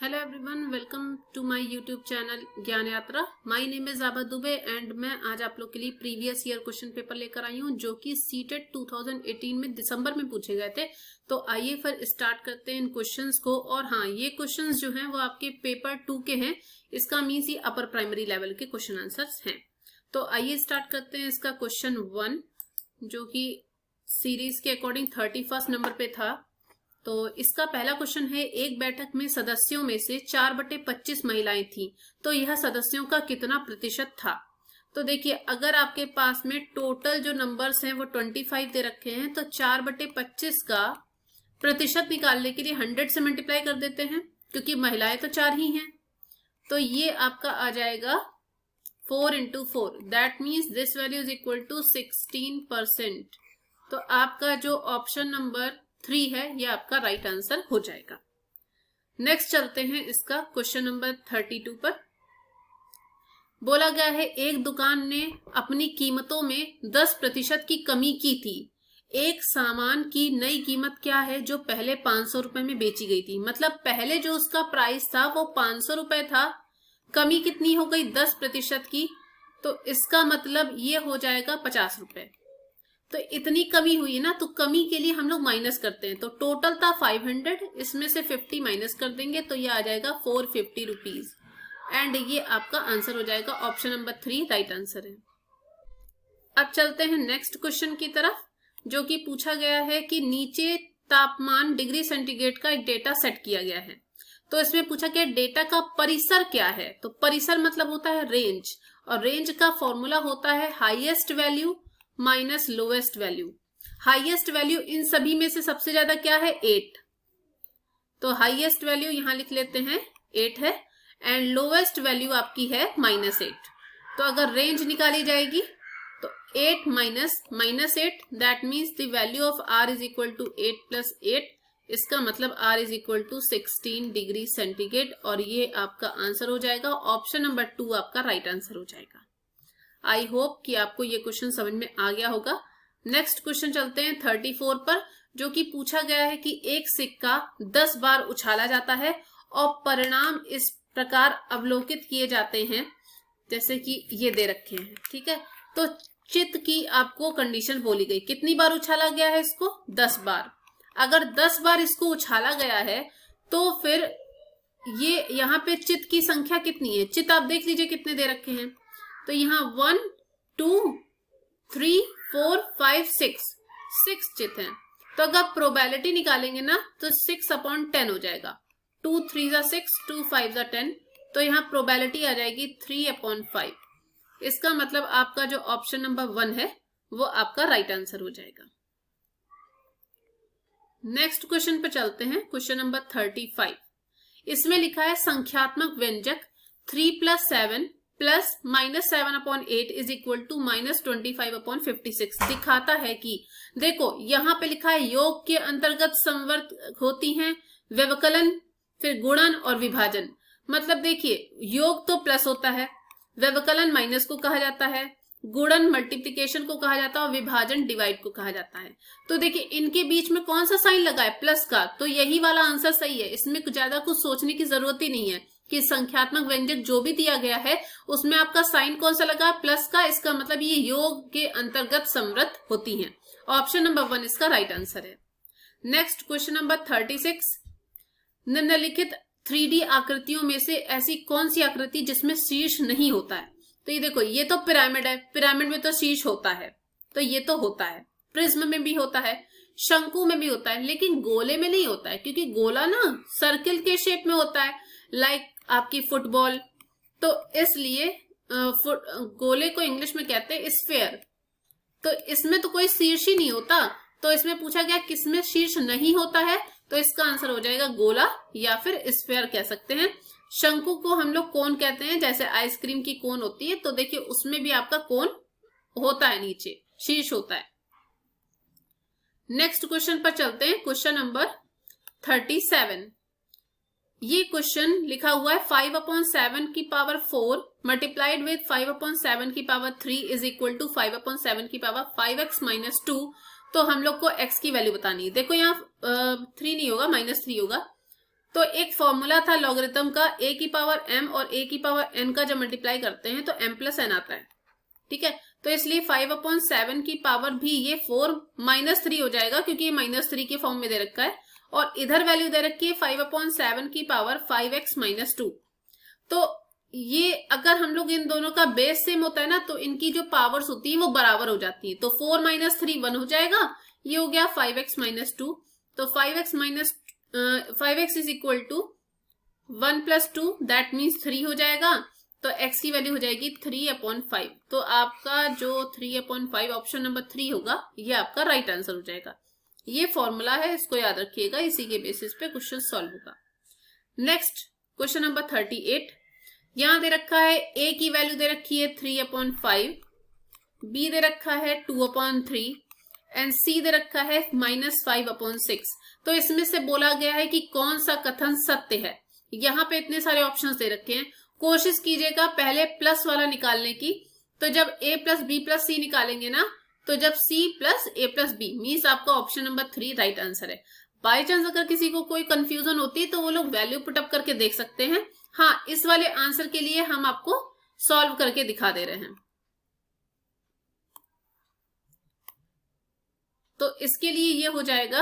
Hello everyone, welcome to my YouTube channel Gyan Yatra. My name is आबा Dubey and मैं आज आप लोग के लिए प्रीवियस ईयर क्वेश्चन पेपर लेकर आई हूँ जो कि सीटेट 2018 में दिसंबर में पूछे गए थे। तो आइए फिर स्टार्ट करते हैं इन क्वेश्चंस को। और हाँ, ये क्वेश्चंस जो हैं वो आपके पेपर 2 के हैं। इसका मीन्स ये अपर प्राइमरी लेवल के क्वेश्चन आंसर्स हैं। तो आइए स्टार्ट करते हैं इसका क्वेश्चन 1, जो कि सीरीज के अकॉर्डिंग 31 नंबर पे था। तो इसका पहला क्वेश्चन है, एक बैठक में सदस्यों में से 4/25 महिलाएं थीं, तो यह सदस्यों का कितना प्रतिशत था। तो देखिए, अगर आपके पास में टोटल जो नंबर्स हैं वो 25 दे रखे हैं, तो 4/25 का प्रतिशत निकालने के लिए 100 से मल्टीप्लाई कर देते हैं, क्योंकि महिलाएं तो 4 ही हैं। तो ये आपका आ जाएगा 4 × 4, that means this value is equal to 16%। तो आपका जो ऑप्शन नंबर 3 है ये आपका राइट आंसर हो जाएगा। नेक्स्ट चलते हैं इसका क्वेश्चन नंबर 32 पर। बोला गया है, एक दुकान ने अपनी कीमतों में 10% की कमी की थी। एक सामान की नई कीमत क्या है जो पहले 500 रुपए में बेची गई थी। मतलब पहले जो उसका प्राइस था वो 500 रुपए था, कमी कितनी हो गई 10% की, तो इसका मतलब ये हो जाएगा 50 रुपए। तो इतनी कमी हुई ना, तो कमी के लिए हम लोग माइनस करते हैं। तो टोटल था 500, इसमें से 50 माइनस कर देंगे तो ये आ जाएगा 450 रुपीज। एंड ये आपका आंसर हो जाएगा, ऑप्शन नंबर 3 राइट आंसर है। अब चलते हैं नेक्स्ट क्वेश्चन की तरफ, जो कि पूछा गया है कि नीचे तापमान डिग्री सेंटीग्रेड का एक डेटा सेट किया गया है। तो इसमें पूछा गया डेटा का परिसर क्या है। तो परिसर मतलब होता है रेंज, और रेंज का फॉर्मूला होता है highest value minus lowest value. Highest value in सभी में से सबसे ज्यादा क्या है 8, तो हाईएस्ट वैल्यू यहां लिख लेते हैं 8 है, एंड लोएस्ट वैल्यू आपकी है -8। तो अगर रेंज निकाली जाएगी तो 8 minus 8, that means the value of r is equal to 8 + 8। इसका मतलब r is equal to 16 degree centigrade, और ये आपका आंसर हो जाएगा, ऑप्शन नंबर 2 आपका राइट आंसर हो जाएगा। आई होप कि आपको ये क्वेश्चन समझ में आ गया होगा। नेक्स्ट क्वेश्चन चलते हैं 34 पर, जो कि पूछा गया है कि एक सिक्का 10 बार उछाला जाता है और परिणाम इस प्रकार अवलोकित किए जाते हैं, जैसे कि ये दे रखे हैं। ठीक है, तो चित्त की आपको कंडीशन बोली गई, कितनी बार उछाला गया है इसको 10 बार। अगर 10 बार इसको उछाला गया है तो फिर ये यहाँ पे चित्त की संख्या कितनी है। चित्त आप देख लीजिए कितने दे रखे हैं। तो यहाँ 1 2 3 4 5 6 चित्त हैं। तो अगर प्रोबेबिलिटी निकालेंगे ना तो 6/10 हो जाएगा। 2 3 6, 2 5 10, तो यहाँ प्रोबेबिलिटी आ जाएगी 3/5। इसका मतलब आपका जो ऑप्शन नंबर 1 है वो आपका राइट आंसर हो जाएगा। नेक्स्ट क्वेश्चन पर चलते हैं, क्वेश्चन नंबर 35। इसमें लिखा है संख्यात्मक व्यंजक 3 + 7 प्लस -7/8 इज इक्वल टू -25/56 दिखाता है कि, देखो यहाँ पे लिखा है योग के अंतर्गत संवर्त होती हैं व्यवकलन, फिर गुणन और विभाजन। मतलब देखिए, योग तो प्लस होता है, व्यवकलन माइनस को कहा जाता है, गुणन मल्टीप्लिकेशन को कहा जाता है, और विभाजन डिवाइड को कहा जाता है। तो देखिए इनके बीच में कौन सा साइन लगा है, प्लस का, तो यही वाला आंसर सही है। इसमें ज्यादा कुछ सोचने की जरूरत ही नहीं है कि संख्यात्मक व्यंजक जो भी दिया गया है उसमें आपका साइन कौन सा लगा है, प्लस का। इसका मतलब ये योग के अंतर्गत समृद्ध होती हैं। ऑप्शन नंबर 1 इसका राइट आंसर है। नेक्स्ट क्वेश्चन नंबर 36, निम्नलिखित 3D आकृतियों में से ऐसी कौन सी आकृति जिसमें शीर्ष नहीं होता है। तो ये देखो, ये तो पिरामिड है, पिरामिड में तो शीर्ष होता है, तो ये तो होता है। प्रिज्म में भी होता है, शंकु में भी होता है, लेकिन गोले में नहीं होता है, क्योंकि गोला ना सर्किल के शेप में होता है, लाइक आपकी फुटबॉल। तो इसलिए गोले को इंग्लिश में कहते हैं स्फेयर। तो इसमें तो कोई शीर्ष ही नहीं होता। तो इसमें पूछा गया किसमें शीर्ष नहीं होता है, तो इसका आंसर हो जाएगा गोला या फिर स्फेयर कह सकते हैं। शंकु को हम लोग कोन कहते हैं, जैसे आइसक्रीम की कोन होती है, तो देखिए उसमें भी आपका कोन होता है, नीचे शीर्ष होता है। नेक्स्ट क्वेश्चन पर चलते हैं, क्वेश्चन नंबर 37। ये क्वेश्चन लिखा हुआ है 5/7 की पावर 4 मल्टीप्लाइड विद 5/7 की पावर 3 इज इक्वल टू 5/7 की पावर 5x - 2। तो हम लोग को x की वैल्यू बतानी है। देखो यहाँ 3 नहीं होगा, -3 होगा। तो एक फॉर्मूला था लॉगरिथम का, a की पावर m और a की पावर n का जब मल्टीप्लाई करते हैं तो m प्लस n आता है, ठीक है। तो इसलिए 5/7 की पावर भी ये 4-3 हो जाएगा, क्योंकि ये -3 के फॉर्म में दे रखा है, और इधर वैल्यू दे रखी है 5/7 की पावर 5x-2। तो ये अगर हम लोग इन दोनों का बेस सेम होता है ना, तो इनकी जो पावर्स होती है वो बराबर हो जाती है। तो 4-3 1 हो जाएगा, ये हो गया 5x-2। तो 5x is equal to 1 + 2, that means 3 हो जाएगा। तो x की वैल्यू हो जाएगी 3/5। तो आपका जो 3/5 ऑप्शन नंबर 3 होगा, ये आपका राइट आंसर हो जाएगा। ये फॉर्मूला है, इसको याद रखिएगा, इसी के बेसिस पे क्वेश्चन सॉल्व होगा। Next question number 38। यहां दे रखा है a की वैल्यू दे रखी है 3/5, b दे रखा है 2/3 एंड c दे रखा है -5/6। तो इसमें से बोला गया है कि कौन सा कथन सत्य है। यहाँ पे इतने सारे ऑप्शंस दे रखे हैं, कोशिश कीजिएगा पहले प्लस वाला निकालने की। तो जब a + b + c निकालेंगे ना, तो जब c + a + b मीन्स आपका ऑप्शन नंबर 3 राइट आंसर है। बाई चांस अगर किसी को कोई कंफ्यूजन होती है तो वो लोग वैल्यू पुटअप करके देख सकते हैं। हाँ, इस वाले आंसर के लिए हम आपको सॉल्व करके दिखा दे रहे हैं। तो इसके लिए ये हो जाएगा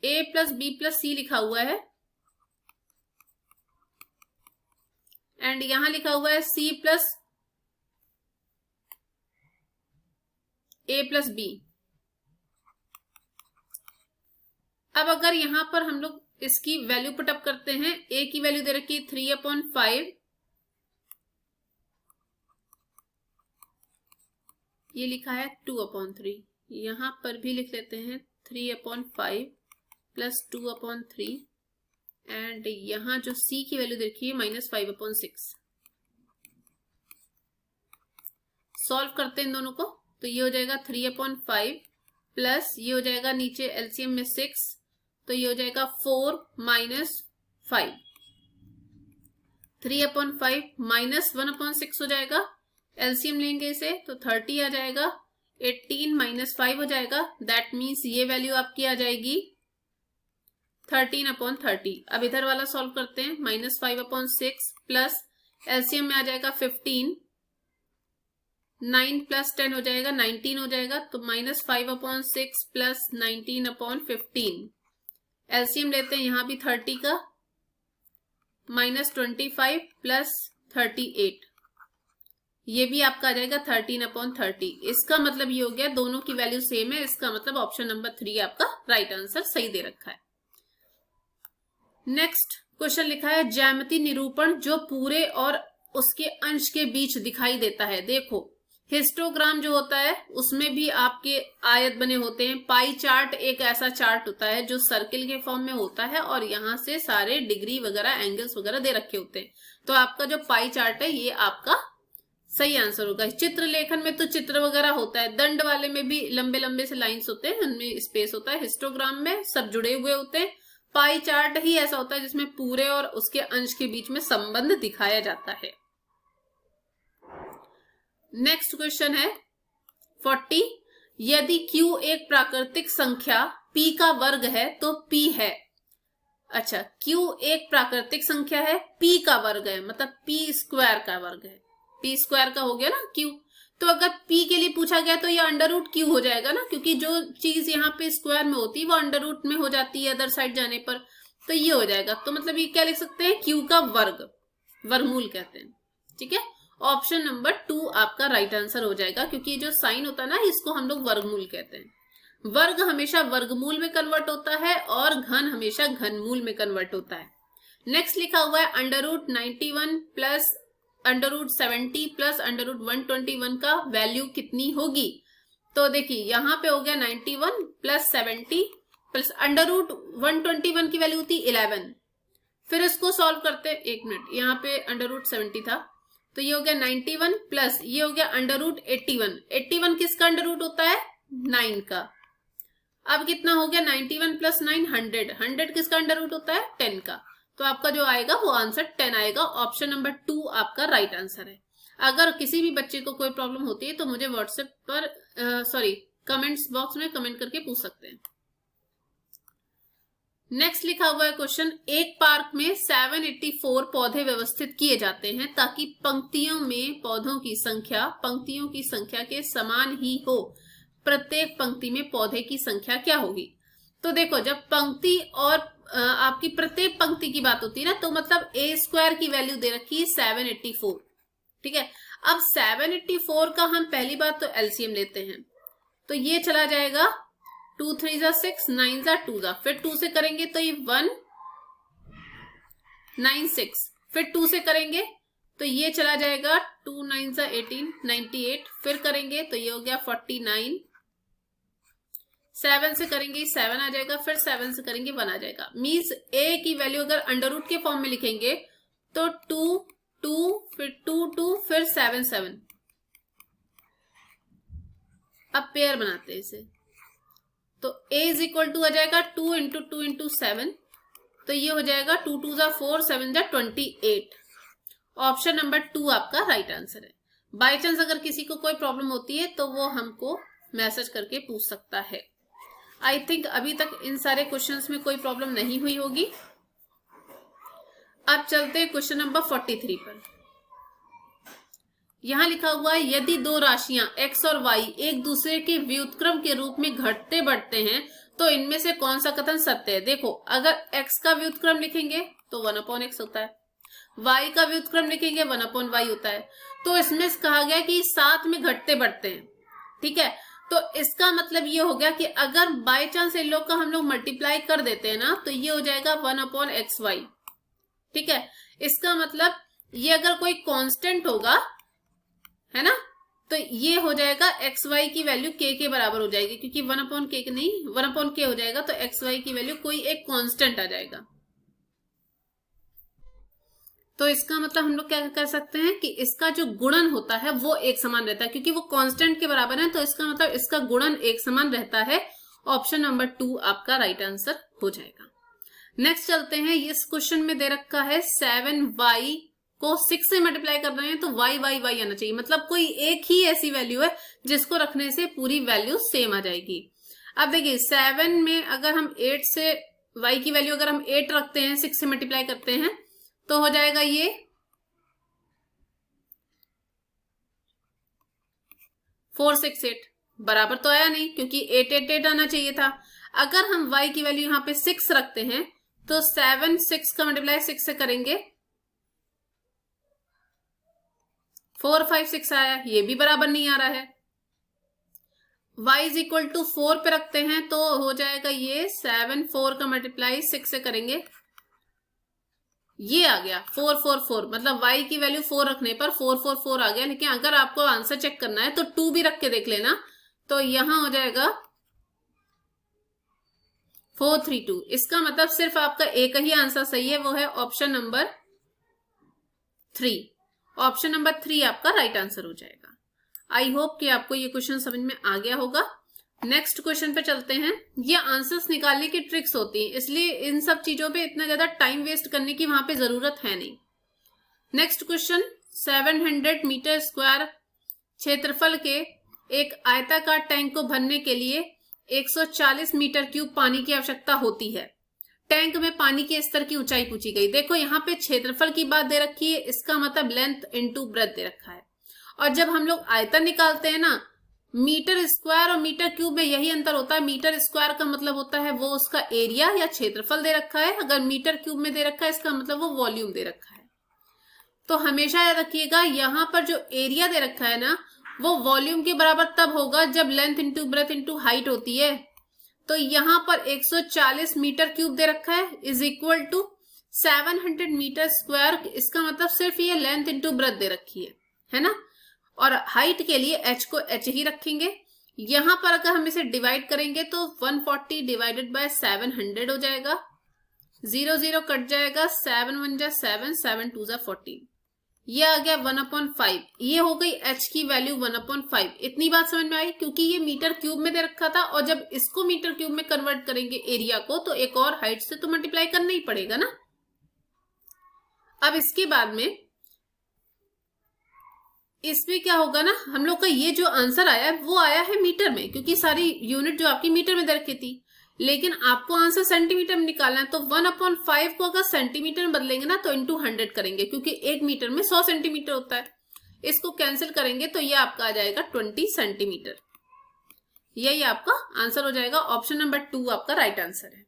a + b + c लिखा हुआ है एंड यहां लिखा हुआ है c + a + b। अब अगर यहां पर हम लोग इसकी वैल्यू पुटअप करते हैं, a की वैल्यू दे रखी है 3/5, ये लिखा है 2/3, यहां पर भी लिख लेते हैं 3/5 + 2/3 एंड यहां जो c की वैल्यू दे रखी है -5/6। सॉल्व करते हैं इन दोनों को, तो ये हो जाएगा 3/5 प्लस ये हो जाएगा नीचे एलसीएम में 6, तो ये हो जाएगा 4 - 5। 3/5 -1/6 हो जाएगा, एलसीएम लेंगे इसे तो 30 आ जाएगा, 18 - 5 हो जाएगा, दैट मीन्स ये वैल्यू आपकी आ जाएगी 13/30। अब इधर वाला सॉल्व करते हैं, -5/6 प्लस एलसीएम में आ जाएगा 15, 9 + 10 हो जाएगा 19 हो जाएगा, तो -5/6 प्लस 19/15। एलसीएम लेते हैं यहां भी 30 का, -25 प्लस 38, ये भी आपका आ जाएगा 13/30। इसका मतलब ये हो गया दोनों की वैल्यू सेम है, इसका मतलब ऑप्शन नंबर 3 आपका राइट आंसर सही दे रखा है। नेक्स्ट क्वेश्चन लिखा है ज्यामिति निरूपण जो पूरे और उसके अंश के बीच दिखाई देता है। देखो, हिस्टोग्राम जो होता है उसमें भी आपके आयत बने होते हैं। पाई चार्ट एक ऐसा चार्ट होता है जो सर्किल के फॉर्म में होता है और यहाँ से सारे डिग्री वगैरह एंगल्स वगैरह दे रखे होते हैं। तो आपका जो पाई चार्ट है ये आपका सही आंसर होगा। चित्र लेखन में तो चित्र वगैरह होता है, दंड वाले में भी लंबे लंबे से लाइंस होते हैं, उनमें स्पेस होता है। हिस्टोग्राम में सब जुड़े हुए होते हैं। पाई चार्ट ही ऐसा होता है जिसमें पूरे और उसके अंश के बीच में संबंध दिखाया जाता है। नेक्स्ट क्वेश्चन है 40। यदि Q एक प्राकृतिक संख्या P का वर्ग है तो P है। अच्छा, Q एक प्राकृतिक संख्या है, P का वर्ग है, मतलब P² का वर्ग है। P² का हो गया ना Q। तो अगर P के लिए पूछा गया तो ये √Q हो जाएगा ना, क्योंकि जो चीज यहाँ पे स्क्वायर में होती है वो √ में हो जाती है अदर साइड जाने पर, तो ये हो जाएगा। तो मतलब ये क्या लिख सकते हैं, Q का वर्ग, वर्गमूल कहते हैं। ठीक है, ऑप्शन नंबर 2 आपका राइट आंसर हो जाएगा, क्योंकि जो साइन होता है ना इसको हम लोग वर्गमूल कहते हैं। वर्ग हमेशा वर्गमूल में कन्वर्ट होता है और घन हमेशा घनमूल में कन्वर्ट होता है। नेक्स्ट लिखा हुआ है √91 प्लस √70 प्लस √121 का वैल्यू कितनी होगी। तो देखिए यहाँ पे हो गया 91 प्लस 70 प्लस √121 की वैल्यू होती 11। फिर इसको सॉल्व करते, एक मिनट, यहाँ पे √70 था तो ये हो गया 91 प्लस ये हो गया √81। 81 किसका √ होता है, 9 का। अब कितना हो गया 91 प्लस 9 100। 100 किसका √ होता है, 10 का। तो आपका जो आएगा वो आंसर 10 आएगा। ऑप्शन नंबर 2 आपका राइट आंसर है। अगर किसी भी बच्चे को कोई प्रॉब्लम होती है तो मुझे व्हाट्सएप पर कमेंट्स बॉक्स में कमेंट करके पूछ सकते हैं। नेक्स्ट लिखा हुआ है क्वेश्चन, एक पार्क में 784 पौधे व्यवस्थित किए जाते हैं ताकि पंक्तियों में पौधों की संख्या पंक्तियों की संख्या के समान ही हो। प्रत्येक पंक्ति में पौधे की संख्या क्या होगी? तो देखो, जब पंक्ति और आपकी प्रत्येक पंक्ति की बात होती है ना, तो मतलब ए स्क्वायर की वैल्यू दे रखी है 784। ठीक है, अब 784 का हम पहली बात तो एलसीएम लेते हैं, तो ये चला जाएगा 2 3 जा 6, 9 जा 2 जा, फिर 2 से करेंगे तो ये 196, फिर 2 से करेंगे तो ये चला जाएगा 2 9 जा 18, 98, फिर करेंगे तो ये हो गया 49, 7 से करेंगे 7 आ जाएगा, फिर 7 से करेंगे 1 आ जाएगा। मीन्स ए की वैल्यू अगर अंडर रूट के फॉर्म में लिखेंगे तो 2 2 फिर 2 2 फिर 7 7। अब पेयर बनाते हैं इसे, तो a इज इक्वल टू आ जाएगा 2 इंटू 2 इंटू 7, तो ये हो जाएगा 2 2 जा 4, 7 जा 28। ऑप्शन नंबर 2 आपका राइट आंसर है। बाय चांस अगर किसी को कोई प्रॉब्लम होती है तो वो हमको मैसेज करके पूछ सकता है। आई थिंक अभी तक इन सारे क्वेश्चंस में कोई प्रॉब्लम नहीं हुई होगी। अब चलते हैं क्वेश्चन नंबर 43 पर। यहां लिखा हुआ है, यदि दो राशियां x और y एक दूसरे के व्युत्क्रम के रूप में घटते बढ़ते हैं तो इनमें से कौन सा कथन सत्य है? देखो, अगर x का व्युत्क्रम लिखेंगे तो 1/x होता है, y का व्युत्क्रम लिखेंगे 1/y होता है। तो इसमें कहा गया कि साथ में घटते बढ़ते हैं। ठीक है, तो इसका मतलब ये हो गया कि अगर बाय चांस इन लोग का हम लोग मल्टीप्लाई कर देते हैं ना, तो ये हो जाएगा 1/xy। ठीक है, इसका मतलब ये अगर कोई कांस्टेंट होगा, है ना, तो ये हो जाएगा xy की वैल्यू k के बराबर हो जाएगी, क्योंकि 1/k नहीं 1/k हो जाएगा, तो xy की वैल्यू कोई एक कांस्टेंट आ जाएगा। तो इसका मतलब हम लोग क्या कर सकते हैं कि इसका जो गुणन होता है वो एक समान रहता है, क्योंकि वो कांस्टेंट के बराबर है, तो इसका मतलब इसका गुणन एक समान रहता है। ऑप्शन नंबर 2 आपका राइट आंसर हो जाएगा। नेक्स्ट चलते हैं, इस क्वेश्चन में दे रखा है 7y को 6 से मल्टीप्लाई कर रहे हैं, तो y y y आना चाहिए, मतलब कोई एक ही ऐसी वैल्यू है जिसको रखने से पूरी वैल्यू सेम आ जाएगी। अब देखिए 7 में अगर हम 8 से y की वैल्यू अगर हम 8 रखते हैं, 6 से मल्टीप्लाई करते हैं, तो हो जाएगा ये 468। बराबर तो आया नहीं, क्योंकि 888 आना चाहिए था। अगर हम y की वैल्यू यहाँ पे 6 रखते हैं, तो 7 6 का मल्टीप्लाई 6 से करेंगे 4 5 6 आया, ये भी बराबर नहीं आ रहा है। y इज इक्वल टू 4 पे रखते हैं, तो हो जाएगा ये 7 4 का मल्टीप्लाई 6 से करेंगे, ये आ गया 4 4 4, मतलब y की वैल्यू 4 रखने पर 4 4 4 आ गया। लेकिन अगर आपको आंसर चेक करना है तो 2 भी रख के देख लेना, तो यहां हो जाएगा 432। इसका मतलब सिर्फ आपका एक ही आंसर सही है, वो है ऑप्शन नंबर 3। ऑप्शन नंबर 3 आपका राइट आंसर हो जाएगा। आई होप कि आपको ये क्वेश्चन समझ में आ गया होगा। नेक्स्ट क्वेश्चन पे चलते हैं। ये आंसर्स निकालने की ट्रिक्स होती हैं, इसलिए इन सब चीजों पे इतना ज्यादा टाइम वेस्ट करने की वहां पे जरूरत है नहीं। नेक्स्ट क्वेश्चन, 700 मीटर स्क्वायर क्षेत्रफल के एक आयताकार टैंक को भरने के लिए 140 मीटर क्यूब पानी की आवश्यकता होती है। टैंक में पानी के स्तर की ऊंचाई पूछी गई। देखो यहाँ पे क्षेत्रफल की बात दे रखी है, इसका मतलब लेंथ इनटू ब्रेथ दे रखा है। और जब हम लोग आयतन निकालते हैं ना, मीटर स्क्वायर और मीटर क्यूब में यही अंतर होता है। मीटर स्क्वायर का मतलब होता है वो उसका एरिया या क्षेत्रफल दे रखा है, अगर मीटर क्यूब में दे रखा है इसका मतलब वो वॉल्यूम दे रखा है। तो हमेशा याद रखिएगा, यहाँ पर जो एरिया दे रखा है ना, वो वॉल्यूम के बराबर तब होगा जब length into breadth into height होती है। तो यहाँ पर 140 मीटर क्यूब दे रखा है is equal to 700 metre square. इसका मतलब सिर्फ ये लेंथ इंटू ब्रेथ दे रखी है ना। और हाइट के लिए h को h ही रखेंगे। यहां पर अगर हम इसे डिवाइड करेंगे तो 140 डिवाइडेड बाय 700 हो जाएगा, 0 0 कट जाएगा, 7 1 जा 7, 7 2 जा 14, ये आ गया 1/5। ये हो गई h की वैल्यू 1/5। इतनी बात समझ में आई, क्योंकि ये मीटर क्यूब में दे रखा था, और जब इसको मीटर क्यूब में कन्वर्ट करेंगे एरिया को, तो एक और हाइट से तो मल्टीप्लाई करना ही पड़ेगा ना। अब इसके बाद में इसमें क्या होगा ना, हम लोग का ये जो आंसर आया है वो आया है मीटर में, क्योंकि सारी यूनिट जो आपकी मीटर में दे रखी थी। लेकिन आपको आंसर सेंटीमीटर में निकालना है, तो 1/5 को अगर सेंटीमीटर में बदलेंगे ना तो इंटू 100 करेंगे, क्योंकि 1 मीटर में 100 सेंटीमीटर होता है। इसको कैंसिल करेंगे तो ये आपका आ जाएगा 20 सेंटीमीटर। यही आपका आंसर हो जाएगा। ऑप्शन नंबर 2 आपका राइट आंसर है।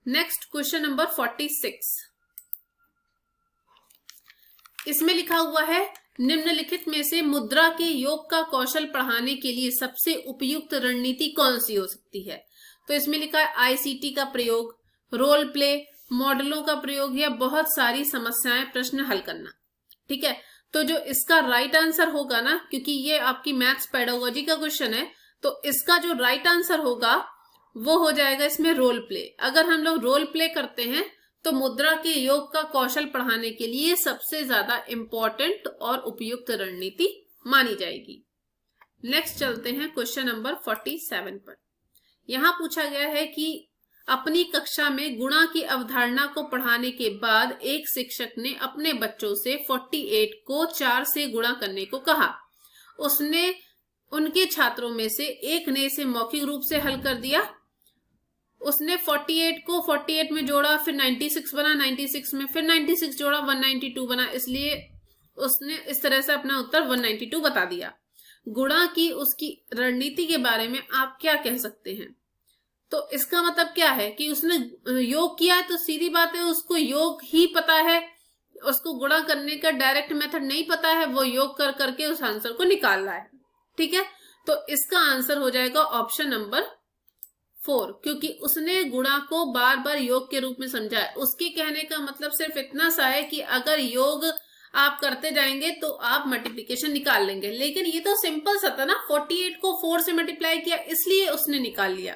नेक्स्ट क्वेश्चन नंबर 46, इसमें लिखा हुआ है निम्नलिखित में से मुद्रा के योग का कौशल पढ़ाने के लिए सबसे उपयुक्त रणनीति कौन सी हो सकती है। तो इसमें लिखा है आईसीटी का प्रयोग, रोल प्ले, मॉडलों का प्रयोग या बहुत सारी समस्याएं प्रश्न हल करना। ठीक है, तो जो इसका राइट आंसर होगा ना, क्योंकि ये आपकी मैथ्स पेडागोजी का क्वेश्चन है, तो इसका जो राइट आंसर होगा वो हो जाएगा इसमें रोल प्ले। अगर हम लोग रोल प्ले करते हैं तो मुद्रा के योग का कौशल पढ़ाने के लिए सबसे ज्यादा इंपॉर्टेंट और उपयुक्त रणनीति मानी जाएगी। नेक्स्ट चलते हैं क्वेश्चन नंबर 47 पर। यहां पूछा गया है कि अपनी कक्षा में गुणा की अवधारणा को पढ़ाने के बाद एक शिक्षक ने अपने बच्चों से 48 को 4 से गुणा करने को कहा। उसने उनके छात्रों में से एक ने इसे मौखिक रूप से हल कर दिया। उसने 48 को 48 में जोड़ा, फिर 96 बना, 96 में फिर 96 जोड़ा, 192 बना। इसलिए उसने इस तरह से अपना उत्तर 192 बता दिया। गुणा की उसकी रणनीति के बारे में आप क्या कह सकते हैं। तो इसका मतलब क्या है कि उसने योग किया है, तो सीधी बात है उसको योग ही पता है, उसको गुणा करने का डायरेक्ट मेथड नहीं पता है, वो योग कर करके उस आंसर को निकाल रहा है। ठीक है, तो इसका आंसर हो जाएगा ऑप्शन नंबर 4, क्योंकि उसने गुणा को बार बार योग के रूप में समझा है। उसके कहने का मतलब सिर्फ इतना सा है कि अगर योग आप करते जाएंगे तो आप मल्टीप्लिकेशन निकाल लेंगे, लेकिन ये तो सिंपल सा था ना, 48 को 4 से मल्टीप्लाई किया इसलिए उसने निकाल लिया।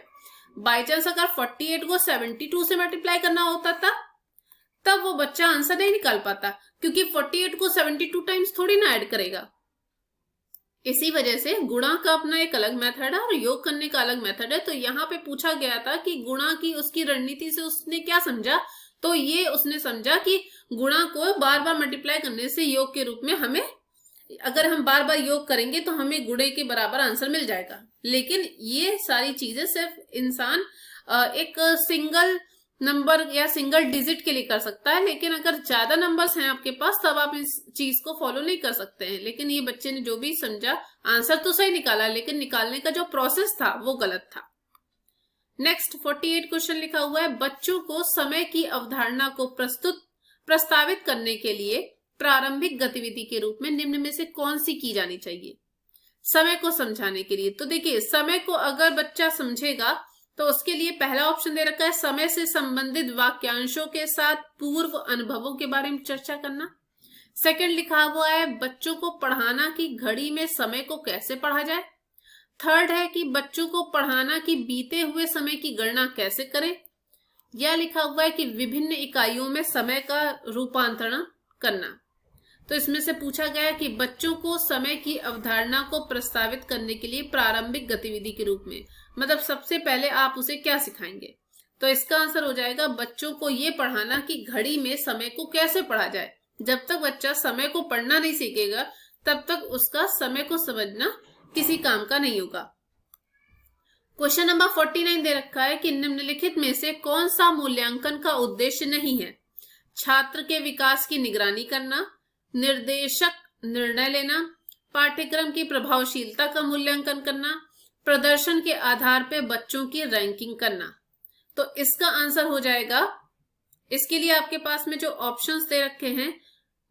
बाई चांस अगर 48 को 72 से मल्टीप्लाई करना होता था तब वो बच्चा आंसर नहीं निकाल पाता, क्योंकि 48 को 72 टाइम्स थोड़ी ना ऐड करेगा। इसी वजह से गुणा का अपना एक अलग मेथड है और योग करने का अलग मेथड है। तो यहाँ पे पूछा गया था कि गुणा की उसकी रणनीति से उसने क्या समझा, तो ये उसने समझा कि गुणा को बार बार मल्टीप्लाई करने से योग के रूप में हमें, अगर हम बार बार योग करेंगे तो हमें गुणे के बराबर आंसर मिल जाएगा। लेकिन ये सारी चीजें सिर्फ इंसान एक सिंगल नंबर या सिंगल डिजिट के लिए कर सकता है, लेकिन अगर ज्यादा नंबर्स हैं आपके पास तब आप इस चीज को फॉलो नहीं कर सकते हैं। लेकिन ये बच्चे ने जो भी समझा आंसर तो सही निकाला, लेकिन निकालने का जो प्रोसेस था वो गलत था। नेक्स्ट 48 क्वेश्चन लिखा हुआ है, बच्चों को समय की अवधारणा को प्रस्तावित करने के लिए प्रारंभिक गतिविधि के रूप में निम्न में से कौन सी की जानी चाहिए समय को समझाने के लिए। तो देखिए, समय को अगर बच्चा समझेगा तो उसके लिए पहला ऑप्शन दे रखा है समय से संबंधित वाक्यांशों के साथ पूर्व अनुभवों के बारे में चर्चा करना। सेकंड लिखा हुआ है बच्चों को पढ़ाना कि घड़ी में समय को कैसे पढ़ा जाए। थर्ड है कि बच्चों को पढ़ाना कि बीते हुए समय की गणना कैसे करें। यह लिखा हुआ है कि विभिन्न इकाइयों में समय का रूपांतरण करना। तो इसमें से पूछा गया है कि बच्चों को समय की अवधारणा को प्रस्तावित करने के लिए प्रारंभिक गतिविधि के रूप में, मतलब सबसे पहले आप उसे क्या सिखाएंगे। तो इसका आंसर हो जाएगा बच्चों को ये पढ़ाना कि घड़ी में समय को कैसे पढ़ा जाए। जब तक बच्चा समय को पढ़ना नहीं सीखेगा तब तक उसका समय को समझना किसी काम का नहीं होगा। क्वेश्चन नंबर 49 दे रखा है कि निम्नलिखित में से कौन सा मूल्यांकन का उद्देश्य नहीं है। छात्र के विकास की निगरानी करना, निर्देशक निर्णय लेना, पाठ्यक्रम की प्रभावशीलता का मूल्यांकन करना, प्रदर्शन के आधार पर बच्चों की रैंकिंग करना। तो इसका आंसर हो जाएगा, इसके लिए आपके पास में जो ऑप्शंस दे रखे हैं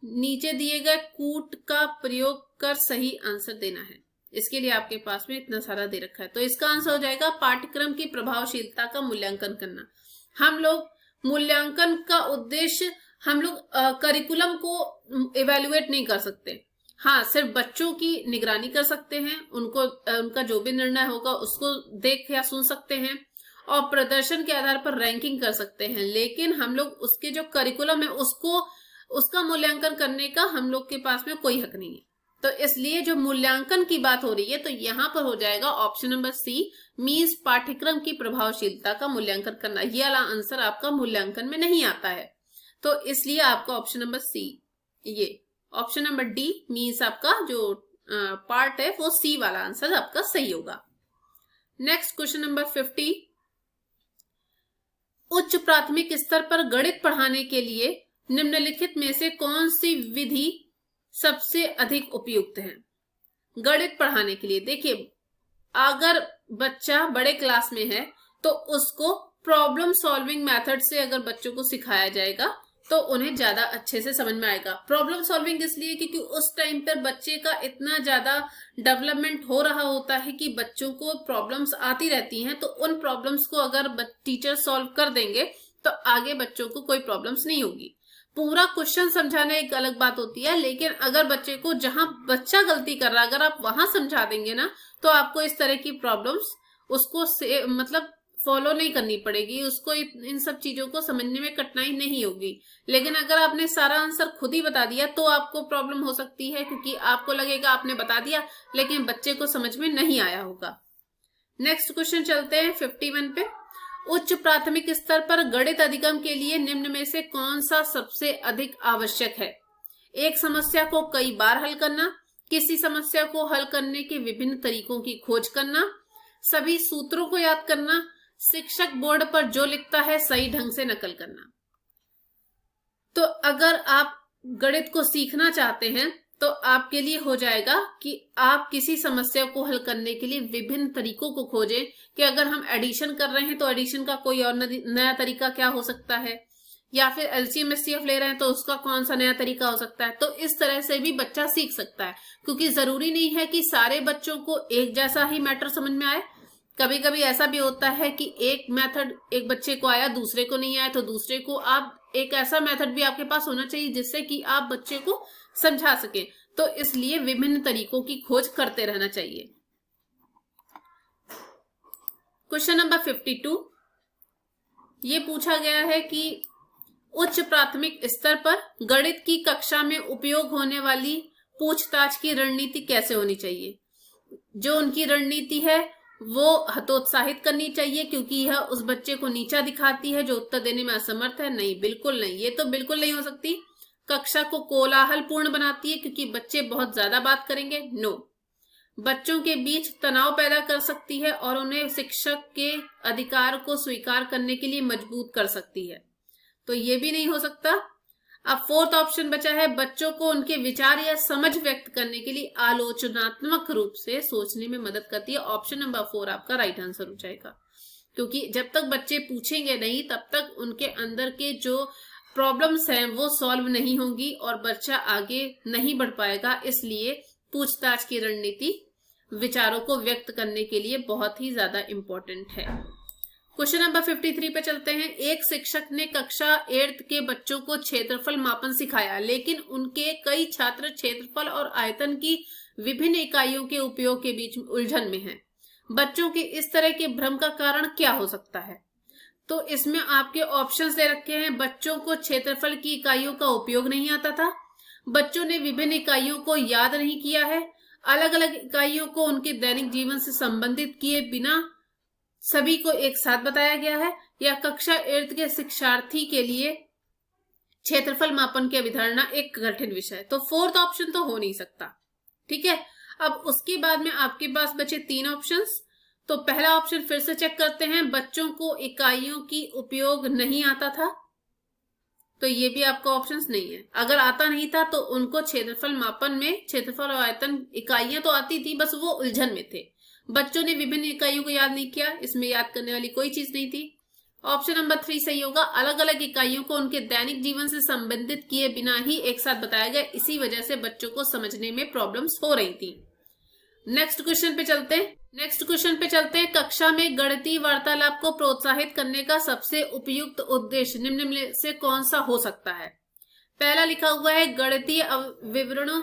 नीचे दिए गए कूट का प्रयोग कर सही आंसर देना है। इसके लिए आपके पास में इतना सारा दे रखा है। तो इसका आंसर हो जाएगा पाठ्यक्रम की प्रभावशीलता का मूल्यांकन करना। हम लोग मूल्यांकन का उद्देश्य, हम लोग करिकुलम को इवेल्युएट नहीं कर सकते। हाँ, सिर्फ बच्चों की निगरानी कर सकते हैं, उनको उनका जो भी निर्णय होगा उसको देख या सुन सकते हैं और प्रदर्शन के आधार पर रैंकिंग कर सकते हैं। लेकिन हम लोग उसके जो करिकुलम है उसका मूल्यांकन करने का हम लोग के पास में कोई हक नहीं है। तो इसलिए जो मूल्यांकन की बात हो रही है तो यहाँ पर हो जाएगा ऑप्शन नंबर सी, मीन्स पाठ्यक्रम की प्रभावशीलता का मूल्यांकन करना। ये वाला आंसर आपका मूल्यांकन में नहीं आता है, तो इसलिए आपका ऑप्शन नंबर सी, ये ऑप्शन नंबर डी मीन्स आपका जो पार्ट है वो सी वाला आंसर आपका सही होगा। नेक्स्ट क्वेश्चन नंबर 50, उच्च प्राथमिक स्तर पर गणित पढ़ाने के लिए निम्नलिखित में से कौन सी विधि सबसे अधिक उपयुक्त है? गणित पढ़ाने के लिए देखिए, अगर बच्चा बड़े क्लास में है तो उसको प्रॉब्लम सॉल्विंग मेथड से अगर बच्चों को सिखाया जाएगा तो उन्हें ज्यादा अच्छे से समझ में आएगा। प्रॉब्लम सॉल्विंग इसलिए क्योंकि उस टाइम पर बच्चे का इतना ज्यादा डेवलपमेंट हो रहा होता है कि बच्चों को प्रॉब्लम्स आती रहती हैं, तो उन प्रॉब्लम्स को अगर टीचर सॉल्व कर देंगे तो आगे बच्चों को कोई प्रॉब्लम्स नहीं होगी। पूरा क्वेश्चन समझाना एक अलग बात होती है, लेकिन अगर बच्चे को जहां बच्चा गलती कर रहा है अगर आप वहां समझा देंगे ना तो आपको इस तरह की प्रॉब्लम्स उसको मतलब फॉलो नहीं करनी पड़ेगी, उसको इन सब चीजों को समझने में कठिनाई नहीं होगी। लेकिन अगर आपने सारा आंसर खुद ही बता दिया तो आपको प्रॉब्लम हो सकती है, क्योंकि आपको लगेगा आपने बता दिया लेकिन बच्चे को समझ में नहीं आया होगा। नेक्स्ट क्वेश्चन चलते हैं 51 पे। उच्च प्राथमिक स्तर पर गणित अधिगम के लिए निम्न में से कौन सा सबसे अधिक आवश्यक है? एक समस्या को कई बार हल करना, किसी समस्या को हल करने के विभिन्न तरीकों की खोज करना, सभी सूत्रों को याद करना, शिक्षक बोर्ड पर जो लिखता है सही ढंग से नकल करना। तो अगर आप गणित को सीखना चाहते हैं तो आपके लिए हो जाएगा कि आप किसी समस्या को हल करने के लिए विभिन्न तरीकों को खोजें कि अगर हम एडिशन कर रहे हैं तो एडिशन का कोई और नया तरीका क्या हो सकता है, या फिर एलसीएम एचसीएफ ले रहे हैं तो उसका कौन सा नया तरीका हो सकता है। तो इस तरह से भी बच्चा सीख सकता है, क्योंकि जरूरी नहीं है कि सारे बच्चों को एक जैसा ही मैटर समझ में आए। कभी कभी ऐसा भी होता है कि एक मेथड एक बच्चे को आया दूसरे को नहीं आया, तो दूसरे को आप एक ऐसा मेथड भी आपके पास होना चाहिए जिससे कि आप बच्चे को समझा सके। तो इसलिए विभिन्न तरीकों की खोज करते रहना चाहिए। क्वेश्चन नंबर 52 ये पूछा गया है कि उच्च प्राथमिक स्तर पर गणित की कक्षा में उपयोग होने वाली पूछताछ की रणनीति कैसे होनी चाहिए? जो उनकी रणनीति है वो हतोत्साहित करनी चाहिए, क्योंकि यह उस बच्चे को नीचा दिखाती है जो उत्तर देने में असमर्थ है। नहीं, बिल्कुल नहीं, ये तो बिल्कुल नहीं हो सकती। कक्षा को कोलाहल पूर्ण बनाती है क्योंकि बच्चे बहुत ज्यादा बात करेंगे। नो। बच्चों के बीच तनाव पैदा कर सकती है और उन्हें शिक्षक के अधिकार को स्वीकार करने के लिए मजबूर कर सकती है। तो ये भी नहीं हो सकता। अब फोर्थ ऑप्शन बचा है, बच्चों को उनके विचार या समझ व्यक्त करने के लिए आलोचनात्मक रूप से सोचने में मदद करती है। ऑप्शन नंबर 4 आपका राइट आंसर हो जाएगा, क्योंकि जब तक बच्चे पूछेंगे नहीं तब तक उनके अंदर के जो प्रॉब्लम्स हैं वो सॉल्व नहीं होंगी और बच्चा आगे नहीं बढ़ पाएगा। इसलिए पूछताछ की रणनीति विचारों को व्यक्त करने के लिए बहुत ही ज्यादा इंपॉर्टेंट है। क्वेश्चन नंबर 53 पे चलते हैं। एक शिक्षक ने कक्षा 8th के बच्चों को क्षेत्रफल मापन सिखाया, लेकिन उनके कई छात्र क्षेत्रफल और आयतन की विभिन्न इकाइयों के उपयोग के बीच उलझन में हैं। बच्चों के इस तरह के भ्रम का कारण क्या हो सकता है? तो इसमें आपके ऑप्शंस दे रखे हैं। बच्चों को क्षेत्रफल की इकाइयों का उपयोग नहीं आता था, बच्चों ने विभिन्न इकाइयों को याद नहीं किया है, अलग अलग इकाइयों को उनके दैनिक जीवन से संबंधित किए बिना सभी को एक साथ बताया गया है, या कक्षा 8th के शिक्षार्थी के लिए क्षेत्रफल मापन की अवधारणा एक कठिन विषय है। तो फोर्थ ऑप्शन तो हो नहीं सकता। ठीक है, अब उसके बाद में आपके पास बचे 3 ऑप्शंस। तो पहला ऑप्शन फिर से चेक करते हैं, बच्चों को इकाइयों की उपयोग नहीं आता था, तो ये भी आपका ऑप्शन नहीं है। अगर आता नहीं था तो उनको क्षेत्रफल मापन में क्षेत्रफल और आयतन इकाइयां तो आती थी, बस वो उलझन में थे। बच्चों ने विभिन्न इकाइयों को याद नहीं किया, इसमें याद करने वाली कोई चीज नहीं थी। ऑप्शन नंबर 3 सही होगा। अलग अलग इकाइयों को उनके दैनिक जीवन से संबंधित किए बिना ही एक साथ बताया गया, इसी वजह से बच्चों को समझने में प्रॉब्लम्स हो रही थी। नेक्स्ट क्वेश्चन पे चलते हैं। कक्षा में गणितीय वार्तालाप को प्रोत्साहित करने का सबसे उपयुक्त उद्देश्य निम्न में से कौन सा हो सकता है? पहला लिखा हुआ है, गणितीय विवरणों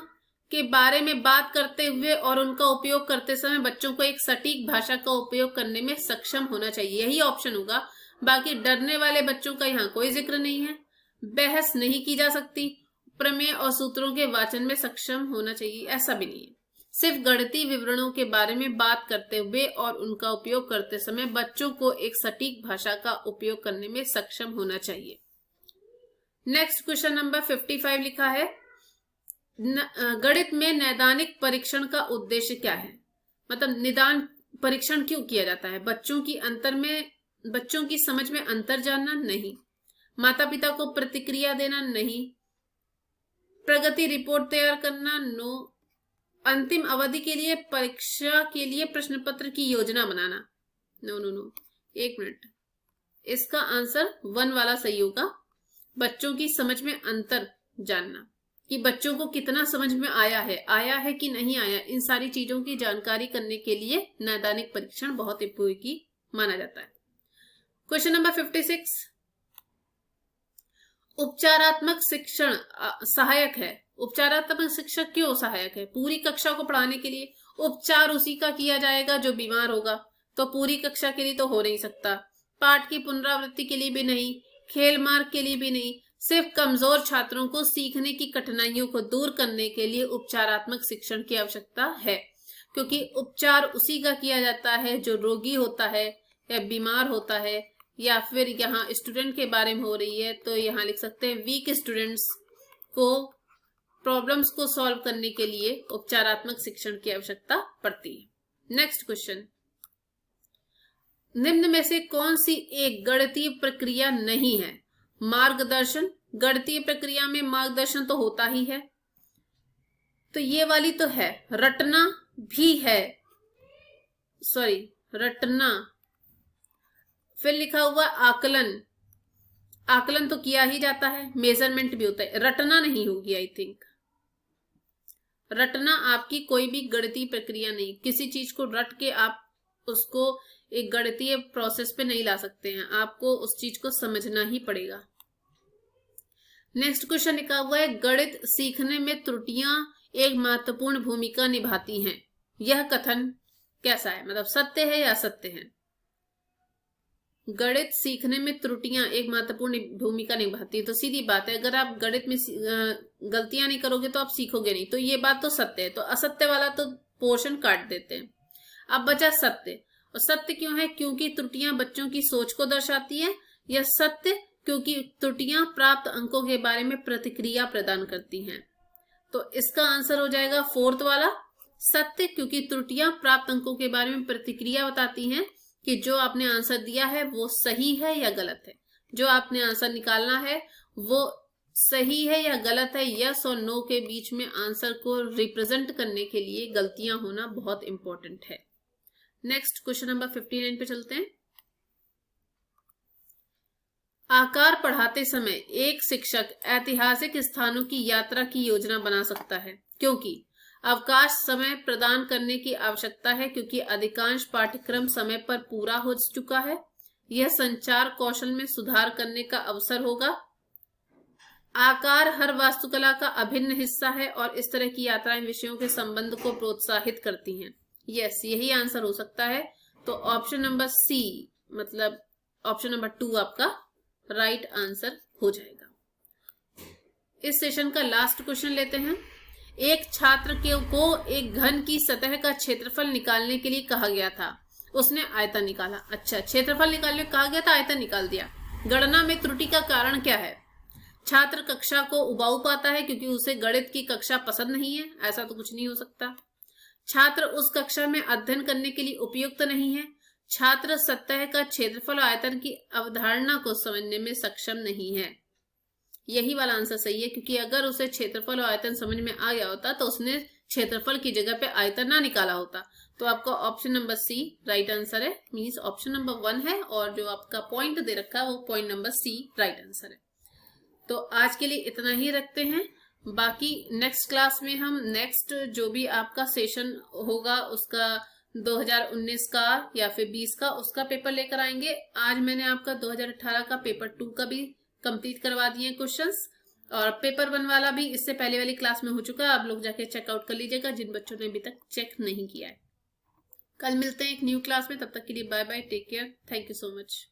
के बारे में बात करते हुए और उनका उपयोग करते समय बच्चों को एक सटीक भाषा का उपयोग करने में सक्षम होना चाहिए। यही ऑप्शन होगा। बाकी डरने वाले बच्चों का यहाँ कोई जिक्र नहीं है। बहस नहीं की जा सकती, प्रमेय और सूत्रों के वाचन में सक्षम होना चाहिए, ऐसा भी नहीं है। सिर्फ गणितीय विवरणों के बारे में बात करते हुए और उनका उपयोग करते समय बच्चों को एक सटीक भाषा का उपयोग करने में सक्षम होना चाहिए। नेक्स्ट क्वेश्चन नंबर 55 लिखा है, गणित में नैदानिक परीक्षण का उद्देश्य क्या है? मतलब निदान परीक्षण क्यों किया जाता है? बच्चों की अंतर में बच्चों की समझ में अंतर जानना, नहीं। माता पिता को प्रतिक्रिया देना, नहीं। प्रगति रिपोर्ट तैयार करना, नो। अंतिम अवधि के लिए परीक्षा के लिए प्रश्न पत्र की योजना बनाना, नो नो नो। एक मिनट, इसका आंसर 1 वाला सही होगा। बच्चों की समझ में अंतर जानना, कि बच्चों को कितना समझ में आया है कि नहीं आया, इन सारी चीजों की जानकारी करने के लिए नैदानिक परीक्षण बहुत उपयोगी माना जाता है। क्वेश्चन नंबर 56, उपचारात्मक शिक्षण सहायक है। उपचारात्मक शिक्षक क्यों सहायक है? पूरी कक्षा को पढ़ाने के लिए। उपचार उसी का किया जाएगा जो बीमार होगा, तो पूरी कक्षा के लिए तो हो नहीं सकता। पाठ की पुनरावृत्ति के लिए भी नहीं, खेल मार्ग के लिए भी नहीं, सिर्फ कमजोर छात्रों को सीखने की कठिनाइयों को दूर करने के लिए उपचारात्मक शिक्षण की आवश्यकता है, क्योंकि उपचार उसी का किया जाता है जो रोगी होता है या बीमार होता है, या फिर यहाँ स्टूडेंट के बारे में हो रही है तो यहाँ लिख सकते हैं वीक स्टूडेंट्स को प्रॉब्लम्स को सॉल्व करने के लिए उपचारात्मक शिक्षण की आवश्यकता पड़ती है। नेक्स्ट क्वेश्चन, निम्न में से कौन सी एक गणितीय प्रक्रिया नहीं है? मार्गदर्शन। गणितीय प्रक्रिया में मार्गदर्शन तो होता ही है, तो ये वाली तो है। रटना भी है, सॉरी रटना। फिर लिखा हुआ आकलन, आकलन तो किया ही जाता है, मेजरमेंट भी होता है। रटना नहीं होगी, आई थिंक रटना आपकी कोई भी गणितीय प्रक्रिया नहीं। किसी चीज को रट के आप उसको एक गणितीय प्रोसेस पे नहीं ला सकते हैं, आपको उस चीज को समझना ही पड़ेगा। नेक्स्ट क्वेश्चन लिखा हुआ है, गणित सीखने में त्रुटियां एक महत्वपूर्ण भूमिका निभाती हैं। यह कथन कैसा है, मतलब सत्य है या असत्य है? गणित सीखने में त्रुटियां एक महत्वपूर्ण भूमिका निभाती है, तो सीधी बात है, अगर आप गणित में गलतियां नहीं करोगे तो आप सीखोगे नहीं, तो ये बात तो सत्य है। तो असत्य वाला तो पोर्शन काट देते हैं। अब बचा सत्य। और सत्य क्यों है? क्योंकि त्रुटियां बच्चों की सोच को दर्शाती है। यह सत्य क्योंकि त्रुटियां प्राप्त अंकों के बारे में प्रतिक्रिया प्रदान करती हैं। तो इसका आंसर हो जाएगा 4th वाला, सत्य क्योंकि त्रुटियां प्राप्त अंकों के बारे में प्रतिक्रिया बताती हैं कि जो आपने आंसर दिया है वो सही है या गलत है। जो आपने आंसर निकालना है वो सही है या गलत है, यस और नो के बीच में आंसर को रिप्रेजेंट करने के लिए गलतियां होना बहुत इंपॉर्टेंट है। नेक्स्ट क्वेश्चन नंबर 59 पे चलते हैं। आकार पढ़ाते समय एक शिक्षक ऐतिहासिक स्थानों की यात्रा की योजना बना सकता है, क्योंकि अवकाश समय प्रदान करने की आवश्यकता है, क्योंकि अधिकांश पाठ्यक्रम समय पर पूरा हो चुका है। यह संचार कौशल में सुधार करने का अवसर होगा। आकार हर वास्तुकला का अभिन्न हिस्सा है और इस तरह की यात्राएं विषयों के संबंध को प्रोत्साहित करती हैं। यस, यही आंसर हो सकता है। तो ऑप्शन नंबर सी, मतलब ऑप्शन नंबर 2 आपका राइट आंसर हो जाएगा। इस सेशन का लास्ट क्वेश्चन लेते हैं। एक छात्र को एक घन की सतह का क्षेत्रफल निकालने के लिए कहा गया था, उसने आयतन निकाला। अच्छा, क्षेत्रफल निकालने को कहा गया था, आयतन निकाल दिया। गणना में त्रुटि का कारण क्या है? छात्र कक्षा को उबाऊ पाता है क्योंकि उसे गणित की कक्षा पसंद नहीं है, ऐसा तो कुछ नहीं हो सकता। छात्र उस कक्षा में अध्ययन करने के लिए उपयुक्त नहीं है। छात्र सतह का क्षेत्रफल और आयतन की अवधारणा को समझने में सक्षम नहीं है। यही वाला आंसर सही है, क्योंकि अगर उसे क्षेत्रफल और आयतन समझ में आ गया होता तो उसने क्षेत्रफल की जगह पे आयतन ना निकाला होता। तो आपका option number C right answer है, मींस ऑप्शन नंबर 1 है, और जो आपका पॉइंट दे रखा है वो point number C right answer है। तो आज के लिए इतना ही रखते हैं। बाकी नेक्स्ट क्लास में हम नेक्स्ट जो भी आपका सेशन होगा उसका 2019 का या फिर 20 का उसका पेपर लेकर आएंगे। आज मैंने आपका 2018 का पेपर 2 का भी कंप्लीट करवा दिए क्वेश्चंस, और पेपर 1 वाला भी इससे पहले वाली क्लास में हो चुका है। आप लोग जाके चेकआउट कर लीजिएगा जिन बच्चों ने अभी तक चेक नहीं किया है। कल मिलते हैं एक न्यू क्लास में, तब तक के लिए bye bye, take care, thank you so much.